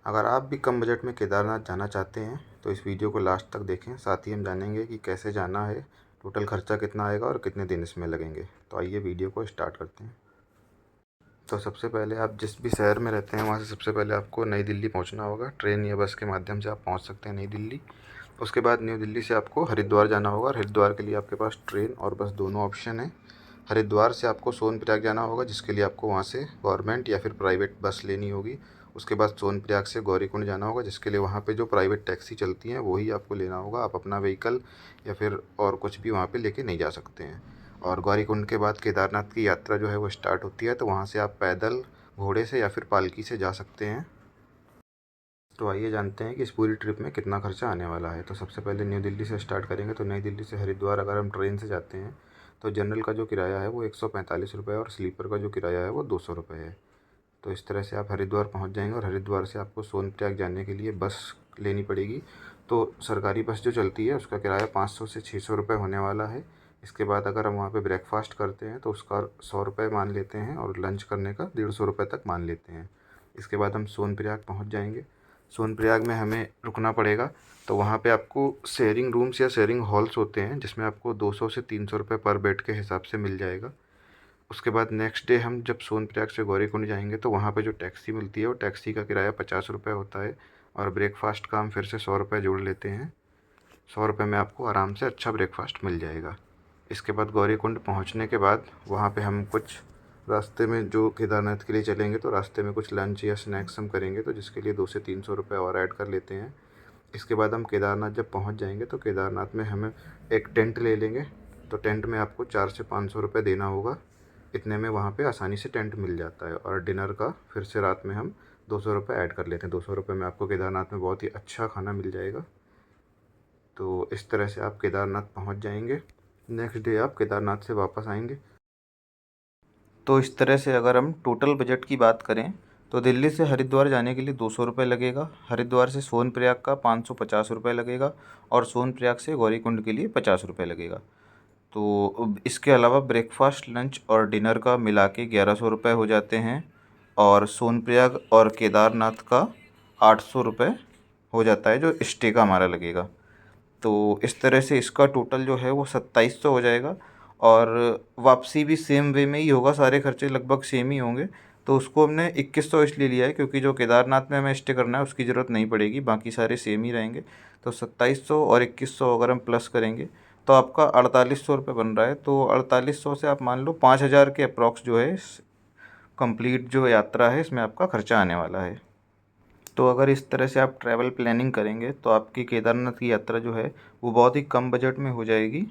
अगर आप भी कम बजट में केदारनाथ जाना चाहते हैं तो इस वीडियो को लास्ट तक देखें। साथ ही हम जानेंगे कि कैसे जाना है, टोटल खर्चा कितना आएगा और कितने दिन इसमें लगेंगे। तो आइए वीडियो को स्टार्ट करते हैं। तो सबसे पहले आप जिस भी शहर में रहते हैं वहाँ से सबसे पहले आपको नई दिल्ली पहुँचना होगा। ट्रेन या बस के माध्यम से आप पहुँच सकते हैं नई दिल्ली। उसके बाद न्यू दिल्ली से आपको हरिद्वार जाना होगा। हरिद्वार के लिए आपके पास ट्रेन और बस दोनों ऑप्शन है। हरिद्वार से आपको सोनप्रयाग जाना होगा, जिसके लिए आपको वहाँ से गवर्नमेंट या फिर प्राइवेट बस लेनी होगी। उसके बाद सोनप्रयाग से गौरीकुंड जाना होगा, जिसके लिए वहाँ पे जो प्राइवेट टैक्सी चलती हैं वही आपको लेना होगा। आप अपना व्हीकल या फिर और कुछ भी वहाँ पे लेके नहीं जा सकते हैं। और गौरीकुंड के बाद केदारनाथ की यात्रा जो है वो स्टार्ट होती है, तो वहाँ से आप पैदल, घोड़े से या फिर पालकी से जा सकते हैं। तो आइए जानते हैं कि इस पूरी ट्रिप में कितना खर्चा आने वाला है। तो सबसे पहले न्यू दिल्ली से स्टार्ट करेंगे। तो नई दिल्ली से हरिद्वार अगर हम ट्रेन से जाते हैं तो जनरल का जो किराया है वो 145 रुपये और स्लीपर का जो किराया है वो 200 रुपये है। तो इस तरह से आप हरिद्वार पहुंच जाएंगे और हरिद्वार से आपको सोनप्रयाग जाने के लिए बस लेनी पड़ेगी। तो सरकारी बस जो चलती है उसका किराया 500 से 600 रुपये होने वाला है। इसके बाद अगर हम वहाँ पे ब्रेकफास्ट करते हैं तो उसका 100 रुपये मान लेते हैं और लंच करने का 150 रुपये तक मान लेते हैं। इसके बाद हम सोनप्रयाग पहुँच जाएंगे। सोनप्रयाग में हमें रुकना पड़ेगा। तो वहाँ पे आपको शेयरिंग रूम्स या शेयरिंग हॉल्स होते हैं, जिसमें आपको 200 से 300 रुपये पर बेड के हिसाब से मिल जाएगा। उसके बाद नेक्स्ट डे हम जब सोनप्रयाग से गौरीकुंड जाएंगे तो वहाँ पे जो टैक्सी मिलती है वो टैक्सी का किराया 50 रुपये होता है। और ब्रेकफास्ट का हम फिर से 100 रुपये जोड़ लेते हैं। 100 रुपये में आपको आराम से अच्छा ब्रेकफास्ट मिल जाएगा। इसके बाद गौरीकुंड पहुँचने के बाद वहाँ पे हम कुछ रास्ते में जो केदारनाथ के लिए चलेंगे तो रास्ते में कुछ लंच या स्नैक्स हम करेंगे, तो जिसके लिए 200 से 300 रुपये और ऐड कर लेते हैं। इसके बाद हम केदारनाथ जब पहुँच जाएंगे तो केदारनाथ में हमें एक टेंट ले लेंगे। तो टेंट में आपको 400 से 500 रुपये देना होगा। इतने में वहाँ पे आसानी से टेंट मिल जाता है। और डिनर का फिर से रात में हम 200 रुपये ऐड कर लेते हैं। 200 रुपये में आपको केदारनाथ में बहुत ही अच्छा खाना मिल जाएगा। तो इस तरह से आप केदारनाथ पहुँच जाएंगे। नेक्स्ट डे आप केदारनाथ से वापस आएंगे। तो इस तरह से अगर हम टोटल बजट की बात करें तो दिल्ली से हरिद्वार जाने के लिए 200 रुपये लगेगा। हरिद्वार से सोनप्रयाग का 550 रुपये लगेगा और सोनप्रयाग से गौरीकुंड के लिए 50 रुपये लगेगा। तो अब इसके अलावा ब्रेकफास्ट, लंच और डिनर का मिला के 1100 रुपये हो जाते हैं। और सोनप्रयाग और केदारनाथ का 800 रुपये हो जाता है जो स्टे का हमारा लगेगा। तो इस तरह से इसका टोटल जो है वो 2700 हो जाएगा। और वापसी भी सेम वे में ही होगा, सारे खर्चे लगभग सेम ही होंगे। तो उसको हमने 2100 इसलिए लिया है क्योंकि जो केदारनाथ में हमें स्टे करना है उसकी ज़रूरत नहीं पड़ेगी, बाकी सारे सेम ही रहेंगे। तो 2700 और 2100 अगर हम प्लस करेंगे तो आपका 4800 रुपये बन रहा है। तो 4800 से आप मान लो 5000 के अप्रॉक्स जो है कंप्लीट जो यात्रा है इसमें आपका खर्चा आने वाला है। तो अगर इस तरह से आप ट्रैवल प्लानिंग करेंगे तो आपकी केदारनाथ की यात्रा जो है वो बहुत ही कम बजट में हो जाएगी।